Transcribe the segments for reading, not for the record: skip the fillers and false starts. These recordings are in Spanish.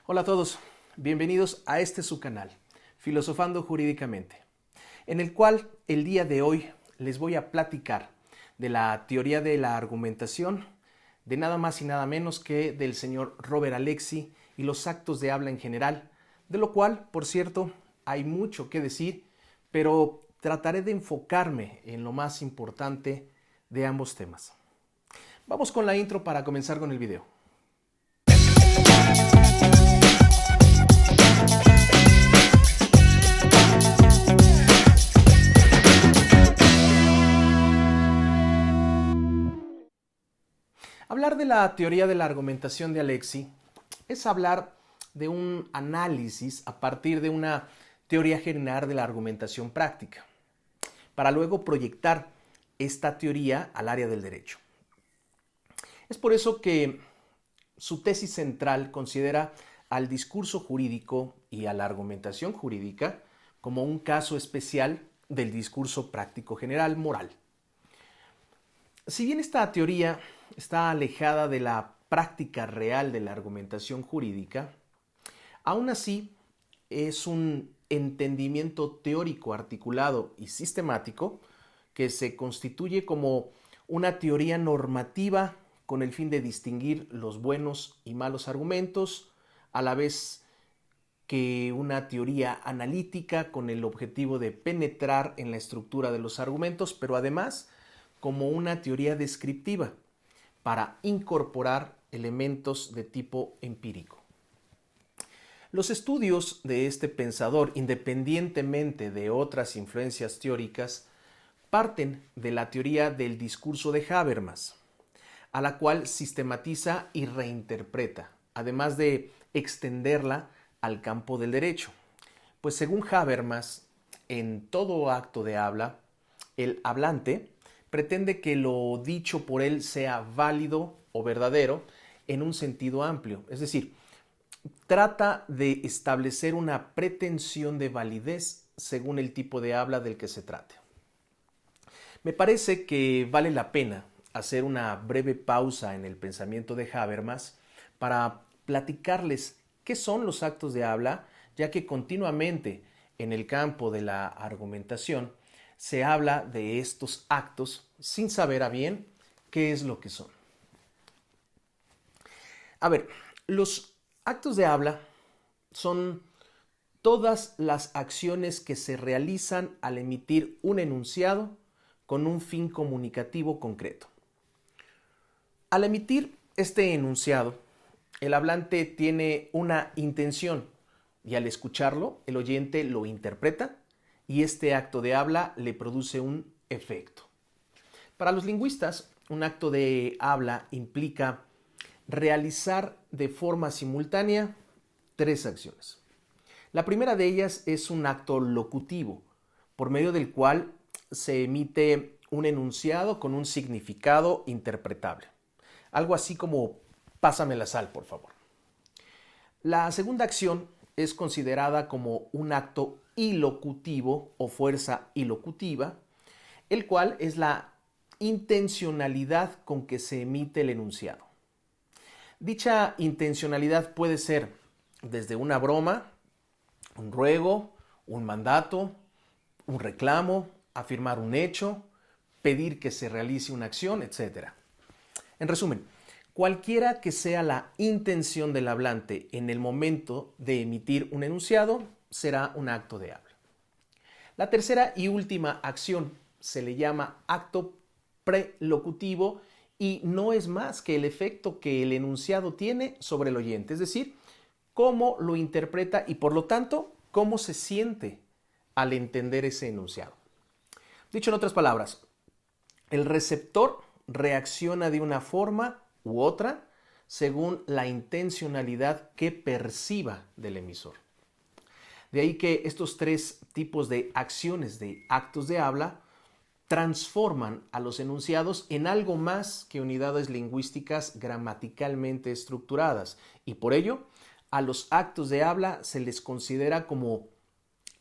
Hola a todos, bienvenidos a este su canal, Filosofando Jurídicamente, en el cual el día de hoy les voy a platicar de la teoría de la argumentación, de nada más y nada menos que del señor Robert Alexy y los actos de habla en general, de lo cual, por cierto, hay mucho que decir, pero trataré de enfocarme en lo más importante de ambos temas. Vamos con la intro para comenzar con el video. Hablar de la teoría de la argumentación de Alexy es hablar de un análisis a partir de una teoría general de la argumentación práctica, para luego proyectar esta teoría al área del derecho. Es por eso que su tesis central considera al discurso jurídico y a la argumentación jurídica como un caso especial del discurso práctico general moral. Si bien esta teoría está alejada de la práctica real de la argumentación jurídica, aún así es un entendimiento teórico articulado y sistemático que se constituye como una teoría normativa con el fin de distinguir los buenos y malos argumentos, a la vez que una teoría analítica con el objetivo de penetrar en la estructura de los argumentos, pero además como una teoría descriptiva para incorporar elementos de tipo empírico. Los estudios de este pensador, independientemente de otras influencias teóricas, parten de la teoría del discurso de Habermas, a la cual sistematiza y reinterpreta, además de extenderla al campo del derecho. Pues según Habermas, en todo acto de habla, el hablante pretende que lo dicho por él sea válido o verdadero en un sentido amplio, es decir, trata de establecer una pretensión de validez según el tipo de habla del que se trate. Me parece que vale la pena hacer una breve pausa en el pensamiento de Habermas para platicarles qué son los actos de habla, ya que continuamente en el campo de la argumentación se habla de estos actos sin saber a bien qué es lo que son. A ver, los actos de habla son todas las acciones que se realizan al emitir un enunciado con un fin comunicativo concreto. Al emitir este enunciado, el hablante tiene una intención y al escucharlo, el oyente lo interpreta y este acto de habla le produce un efecto. Para los lingüistas, un acto de habla implica realizar de forma simultánea tres acciones. La primera de ellas es un acto locutivo, por medio del cual se emite un enunciado con un significado interpretable. Algo así como pásame la sal, por favor. La segunda acción es considerada como un acto ilocutivo o fuerza ilocutiva, el cual es la intencionalidad con que se emite el enunciado. Dicha intencionalidad puede ser desde una broma, un ruego, un mandato, un reclamo, afirmar un hecho, pedir que se realice una acción, etc. En resumen, cualquiera que sea la intención del hablante en el momento de emitir un enunciado, será un acto de habla. La tercera y última acción se le llama acto prelocutivo y no es más que el efecto que el enunciado tiene sobre el oyente, es decir, cómo lo interpreta y por lo tanto, cómo se siente al entender ese enunciado. Dicho en otras palabras, el receptor reacciona de una forma u otra según la intencionalidad que perciba del emisor. De ahí que estos tres tipos de acciones de actos de habla transforman a los enunciados en algo más que unidades lingüísticas gramaticalmente estructuradas y por ello a los actos de habla se les considera como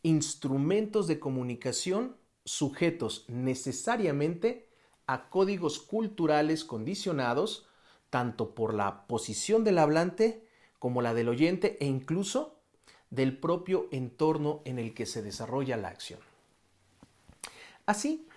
instrumentos de comunicación sujetos necesariamente a códigos culturales condicionados tanto por la posición del hablante como la del oyente e incluso del propio entorno en el que se desarrolla la acción. Así,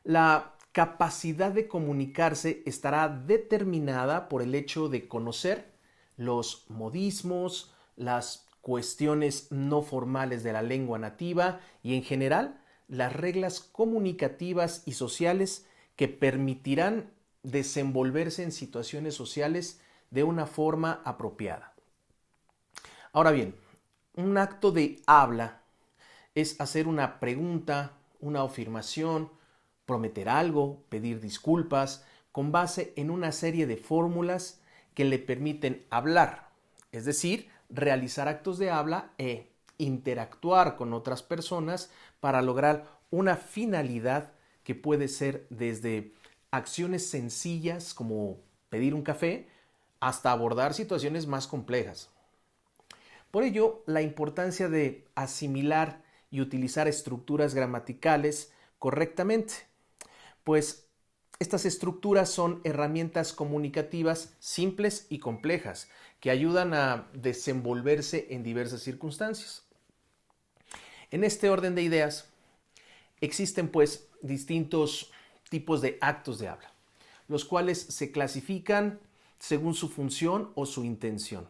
la capacidad de comunicarse estará determinada por el hecho de conocer los modismos, las cuestiones no formales de la lengua nativa y en general las reglas comunicativas y sociales que permitirán desenvolverse en situaciones sociales de una forma apropiada. Ahora bien, un acto de habla es hacer una pregunta, una afirmación, prometer algo, pedir disculpas, con base en una serie de fórmulas que le permiten hablar, es decir, realizar actos de habla e interactuar con otras personas para lograr una finalidad que puede ser desde acciones sencillas como pedir un café hasta abordar situaciones más complejas. Por ello, la importancia de asimilar y utilizar estructuras gramaticales correctamente, pues estas estructuras son herramientas comunicativas simples y complejas que ayudan a desenvolverse en diversas circunstancias. En este orden de ideas, existen pues distintos tipos de actos de habla, los cuales se clasifican según su función o su intención.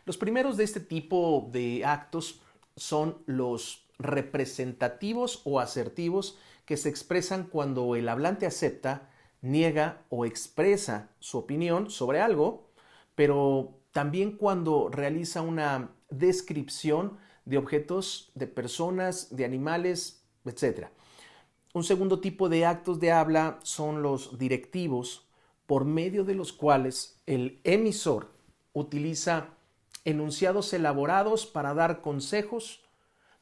Los primeros de este tipo de actos son los representativos o asertivos que se expresan cuando el hablante acepta, niega o expresa su opinión sobre algo, pero también cuando realiza una descripción de objetos, de personas, de animales, etc. Un segundo tipo de actos de habla son los directivos, por medio de los cuales el emisor utiliza enunciados elaborados para dar consejos,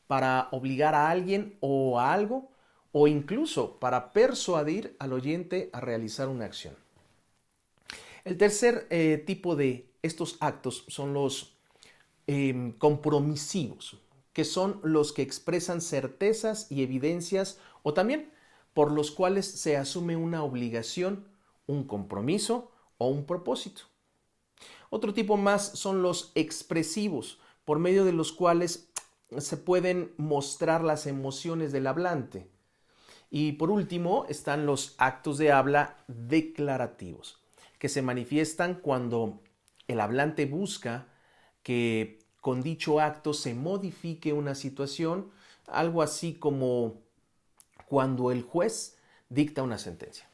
para obligar a alguien o a algo, o incluso para persuadir al oyente a realizar una acción. El tercer tipo de estos actos son los compromisivos, que son los que expresan certezas y evidencias o también por los cuales se asume una obligación, un compromiso o un propósito. Otro tipo más son los expresivos, por medio de los cuales se pueden mostrar las emociones del hablante. Y por último están los actos de habla declarativos, que se manifiestan cuando el hablante busca que con dicho acto se modifique una situación, algo así como cuando el juez dicta una sentencia.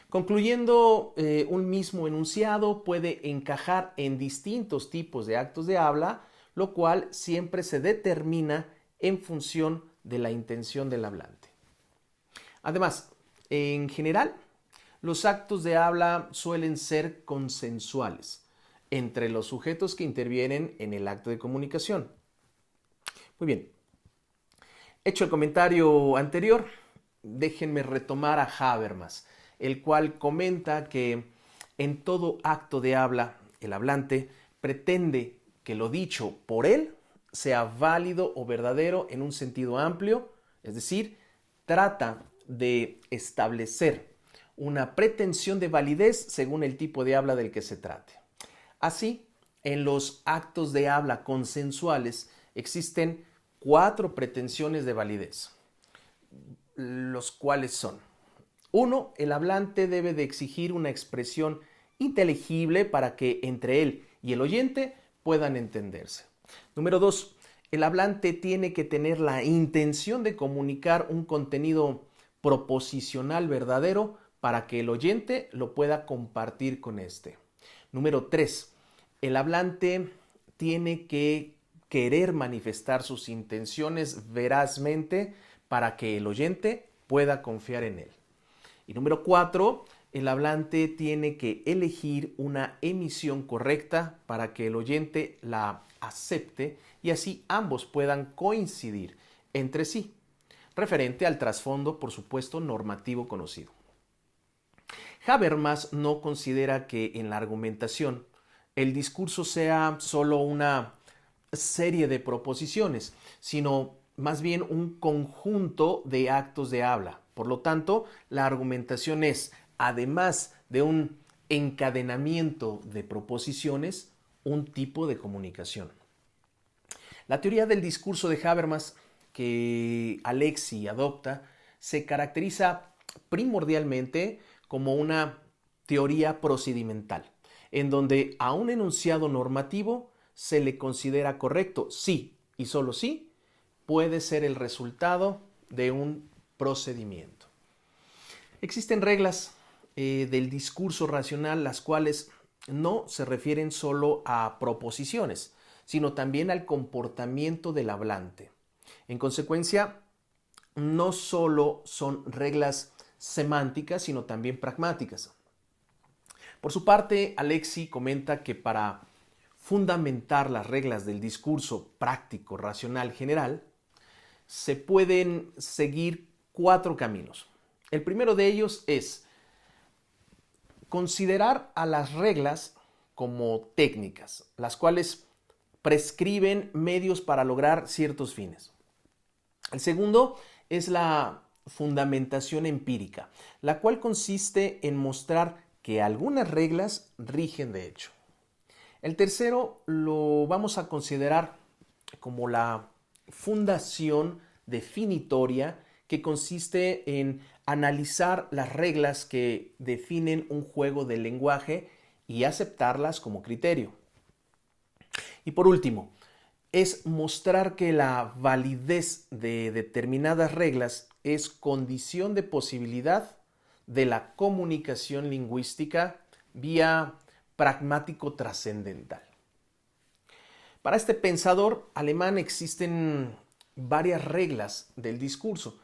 Concluyendo, un mismo enunciado puede encajar en distintos tipos de actos de habla, lo cual siempre se determina en función de la intención del hablante. Además, en general, los actos de habla suelen ser consensuales entre los sujetos que intervienen en el acto de comunicación. Muy bien, hecho el comentario anterior, déjenme retomar a Habermas, el cual comenta que en todo acto de habla, el hablante pretende que lo dicho por él sea válido o verdadero en un sentido amplio, es decir, trata de establecer una pretensión de validez según el tipo de habla del que se trate. Así, en los actos de habla consensuales existen 4 pretensiones de validez, los cuales son: 1. El hablante debe de exigir una expresión inteligible para que entre él y el oyente puedan entenderse. Número 2. El hablante tiene que tener la intención de comunicar un contenido proposicional verdadero para que el oyente lo pueda compartir con éste. Número 3. El hablante tiene que querer manifestar sus intenciones verazmente para que el oyente pueda confiar en él. Y número 4, el hablante tiene que elegir una emisión correcta para que el oyente la acepte y así ambos puedan coincidir entre sí, referente al trasfondo, por supuesto, normativo conocido. Habermas no considera que en la argumentación el discurso sea solo una serie de proposiciones, sino más bien un conjunto de actos de habla. Por lo tanto, la argumentación es, además de un encadenamiento de proposiciones, un tipo de comunicación. La teoría del discurso de Habermas que Alexi adopta se caracteriza primordialmente como una teoría procedimental, en donde a un enunciado normativo se le considera correcto si y solo si puede ser el resultado de un procedimiento. Existen reglas del discurso racional, las cuales no se refieren solo a proposiciones, sino también al comportamiento del hablante. En consecuencia, no solo son reglas semánticas, sino también pragmáticas. Por su parte, Alexi comenta que para fundamentar las reglas del discurso práctico racional general, se pueden seguir 4 caminos. El primero de ellos es considerar a las reglas como técnicas, las cuales prescriben medios para lograr ciertos fines. El segundo es la fundamentación empírica, la cual consiste en mostrar que algunas reglas rigen de hecho. El tercero lo vamos a considerar como la fundación definitoria, que consiste en analizar las reglas que definen un juego de lenguaje y aceptarlas como criterio. Y por último, es mostrar que la validez de determinadas reglas es condición de posibilidad de la comunicación lingüística vía pragmático trascendental. Para este pensador alemán existen varias reglas del discurso.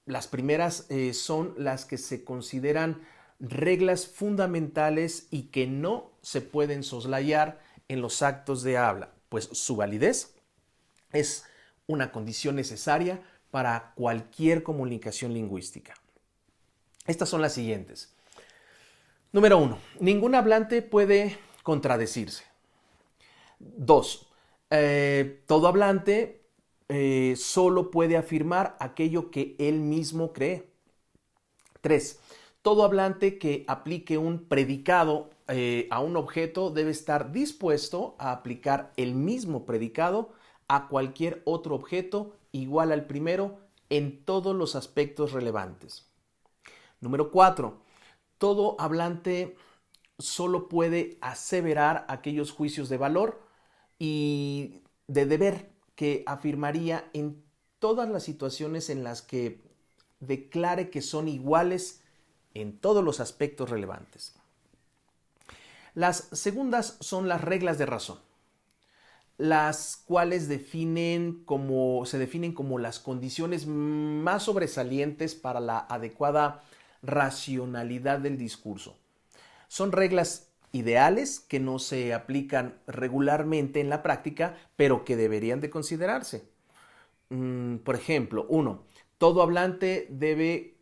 Las primeras son las que se consideran reglas fundamentales y que no se pueden soslayar en los actos de habla, pues su validez es una condición necesaria para cualquier comunicación lingüística. Estas son las siguientes. Número 1. Ningún hablante puede contradecirse. 2. Todo hablante solo puede afirmar aquello que él mismo cree. 3. Todo hablante que aplique un predicado a un objeto debe estar dispuesto a aplicar el mismo predicado a cualquier otro objeto igual al primero en todos los aspectos relevantes. Número 4. Todo hablante solo puede aseverar aquellos juicios de valor y de deber que afirmaría en todas las situaciones en las que declare que son iguales en todos los aspectos relevantes. Las segundas son las reglas de razón, las cuales se definen como las condiciones más sobresalientes para la adecuada racionalidad del discurso. Son reglas ideales que no se aplican regularmente en la práctica, pero que deberían de considerarse. Por ejemplo, 1. Todo hablante debe,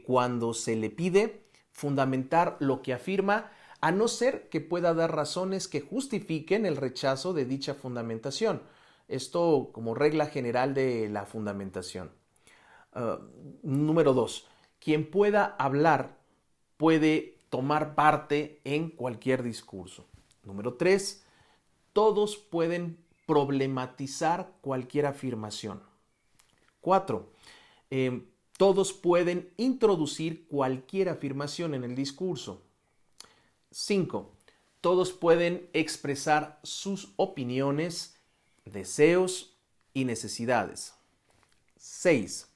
cuando se le pide, fundamentar lo que afirma, a no ser que pueda dar razones que justifiquen el rechazo de dicha fundamentación. Esto como regla general de la fundamentación. Número 2. Quien pueda hablar puede tomar parte en cualquier discurso. Número 3. Todos pueden problematizar cualquier afirmación. 4. Todos pueden introducir cualquier afirmación en el discurso. 5. Todos pueden expresar sus opiniones, deseos y necesidades. 6.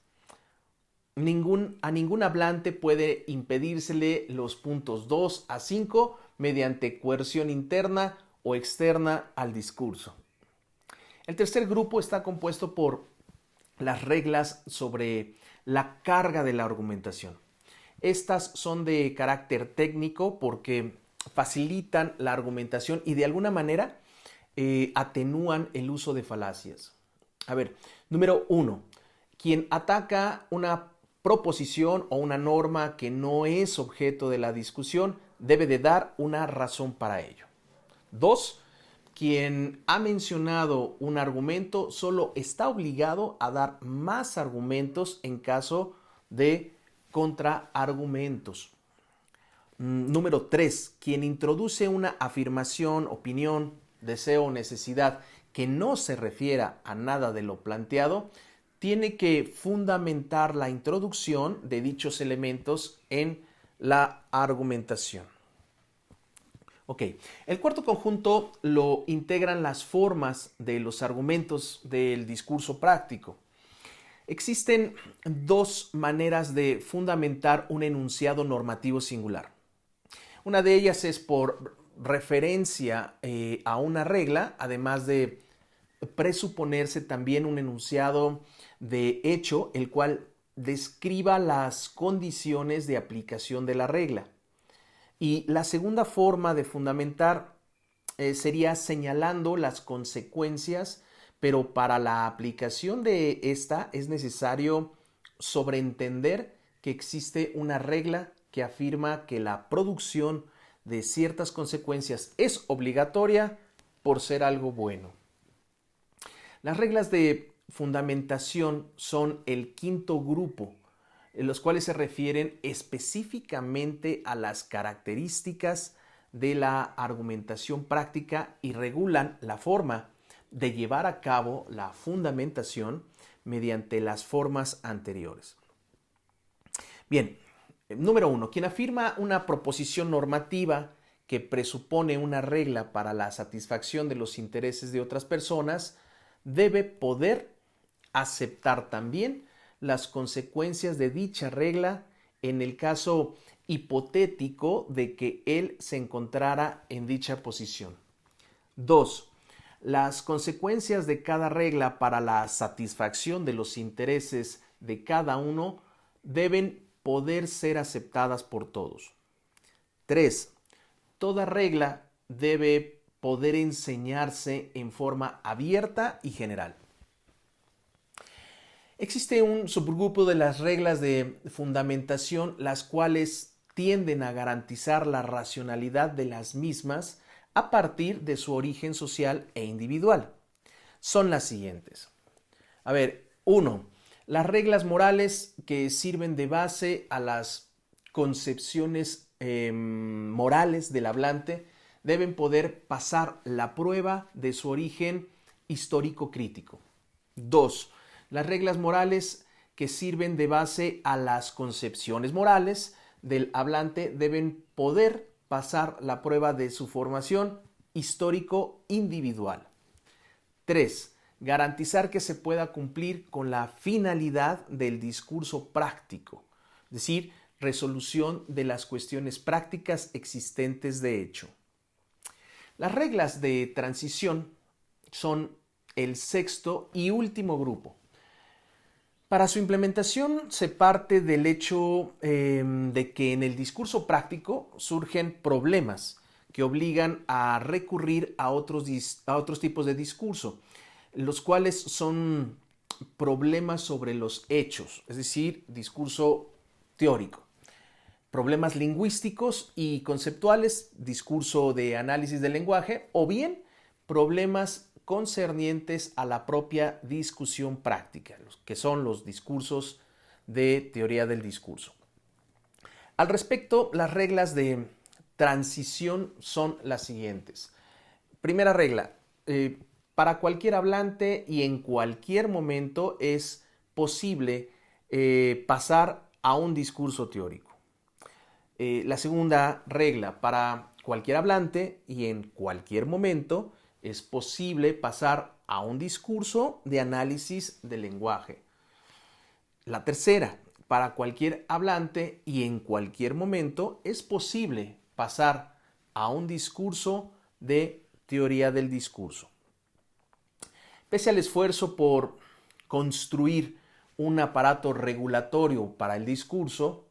A ningún hablante puede impedírsele los puntos 2 a 5 mediante coerción interna o externa al discurso. El tercer grupo está compuesto por las reglas sobre la carga de la argumentación. Estas son de carácter técnico porque facilitan la argumentación y de alguna manera atenúan el uso de falacias. Número 1. Quien ataca una proposición o una norma que no es objeto de la discusión debe de dar una razón para ello. 2. Quien ha mencionado un argumento solo está obligado a dar más argumentos en caso de contraargumentos. Número 3, quien introduce una afirmación, opinión, deseo o necesidad que no se refiera a nada de lo planteado, tiene que fundamentar la introducción de dichos elementos en la argumentación. Ok, el cuarto conjunto lo integran las formas de los argumentos del discurso práctico. Existen dos maneras de fundamentar un enunciado normativo singular. Una de ellas es por referencia a una regla, además de presuponerse también un enunciado de hecho, el cual describa las condiciones de aplicación de la regla. Y la segunda forma de fundamentar sería señalando las consecuencias, pero para la aplicación de esta es necesario sobreentender que existe una regla que afirma que la producción de ciertas consecuencias es obligatoria por ser algo bueno. Las reglas de fundamentación son el quinto grupo, en los cuales se refieren específicamente a las características de la argumentación práctica y regulan la forma de llevar a cabo la fundamentación mediante las formas anteriores. Bien, número 1. Quien afirma una proposición normativa que presupone una regla para la satisfacción de los intereses de otras personas debe poder aceptar también las consecuencias de dicha regla en el caso hipotético de que él se encontrara en dicha posición. 2. Las consecuencias de cada regla para la satisfacción de los intereses de cada uno deben poder ser aceptadas por todos. 3. Toda regla debe poder enseñarse en forma abierta y general. Existe un subgrupo de las reglas de fundamentación, las cuales tienden a garantizar la racionalidad de las mismas a partir de su origen social e individual. Son las siguientes. 1. Las reglas morales que sirven de base a las concepciones morales del hablante deben poder pasar la prueba de su origen histórico-crítico. 2. Las reglas morales que sirven de base a las concepciones morales del hablante deben poder pasar la prueba de su formación histórico-individual. 3. Garantizar que se pueda cumplir con la finalidad del discurso práctico, es decir, resolución de las cuestiones prácticas existentes de hecho. Las reglas de transición son el sexto y último grupo. Para su implementación se parte del hecho de que en el discurso práctico surgen problemas que obligan a recurrir a otros tipos de discurso, los cuales son problemas sobre los hechos, es decir, discurso teórico. Problemas lingüísticos y conceptuales, discurso de análisis del lenguaje, o bien problemas concernientes a la propia discusión práctica, que son los discursos de teoría del discurso. Al respecto, las reglas de transición son las siguientes. Primera regla, para cualquier hablante y en cualquier momento es posible pasar a un discurso teórico. La segunda regla, para cualquier hablante y en cualquier momento es posible pasar a un discurso de análisis del lenguaje. La tercera, para cualquier hablante y en cualquier momento es posible pasar a un discurso de teoría del discurso. Pese al esfuerzo por construir un aparato regulatorio para el discurso,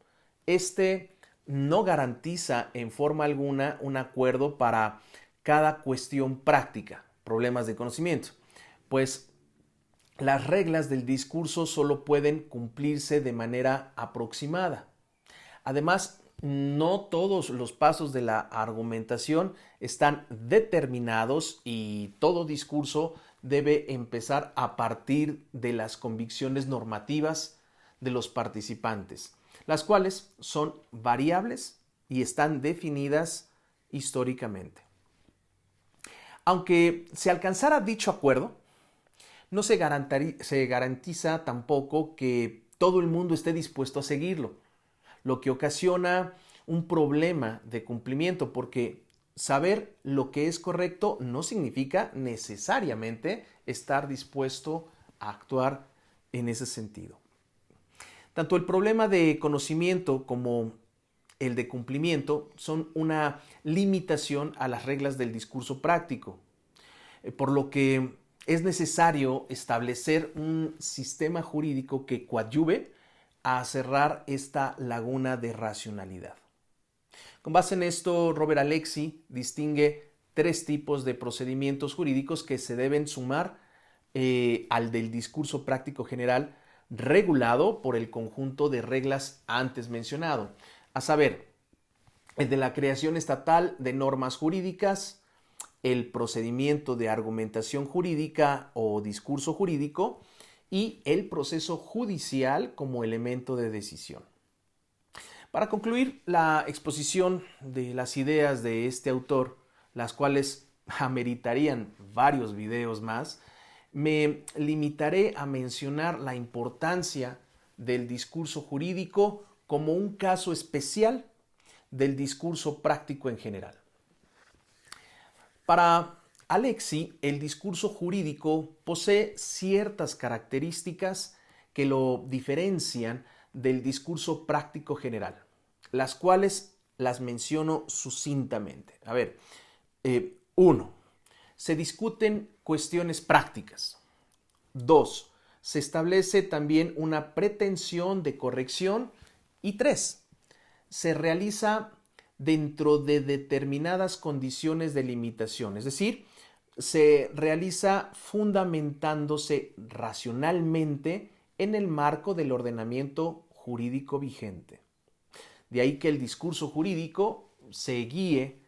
este no garantiza en forma alguna un acuerdo para cada cuestión práctica, problemas de conocimiento, pues las reglas del discurso solo pueden cumplirse de manera aproximada. Además, no todos los pasos de la argumentación están determinados y todo discurso debe empezar a partir de las convicciones normativas de los participantes, las cuales son variables y están definidas históricamente. Aunque se alcanzara dicho acuerdo, no se garantiza tampoco que todo el mundo esté dispuesto a seguirlo, lo que ocasiona un problema de cumplimiento, porque saber lo que es correcto no significa necesariamente estar dispuesto a actuar en ese sentido. Tanto el problema de conocimiento como el de cumplimiento son una limitación a las reglas del discurso práctico, por lo que es necesario establecer un sistema jurídico que coadyuve a cerrar esta laguna de racionalidad. Con base en esto, Robert Alexy distingue 3 tipos de procedimientos jurídicos que se deben sumar al del discurso práctico general regulado por el conjunto de reglas antes mencionado, a saber, el de la creación estatal de normas jurídicas, el procedimiento de argumentación jurídica o discurso jurídico y el proceso judicial como elemento de decisión. Para concluir la exposición de las ideas de este autor, las cuales ameritarían varios videos más, me limitaré a mencionar la importancia del discurso jurídico como un caso especial del discurso práctico en general. Para Alexy, el discurso jurídico posee ciertas características que lo diferencian del discurso práctico general, las cuales las menciono sucintamente. A ver, 1. Se discuten cuestiones prácticas. 2. Se establece también una pretensión de corrección. Y 3. Se realiza dentro de determinadas condiciones de limitación, es decir, se realiza fundamentándose racionalmente en el marco del ordenamiento jurídico vigente. De ahí que el discurso jurídico se guíe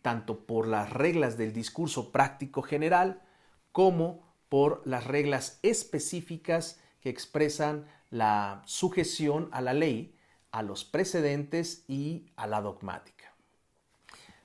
tanto por las reglas del discurso práctico general como por las reglas específicas que expresan la sujeción a la ley, a los precedentes y a la dogmática.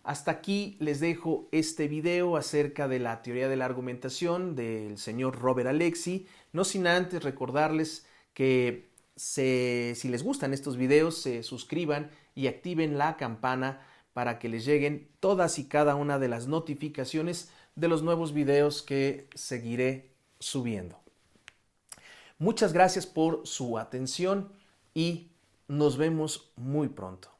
Hasta aquí les dejo este video acerca de la teoría de la argumentación del señor Robert Alexy, no sin antes recordarles que si les gustan estos videos, se suscriban y activen la campana para que les lleguen todas y cada una de las notificaciones de los nuevos videos que seguiré subiendo. Muchas gracias por su atención y nos vemos muy pronto.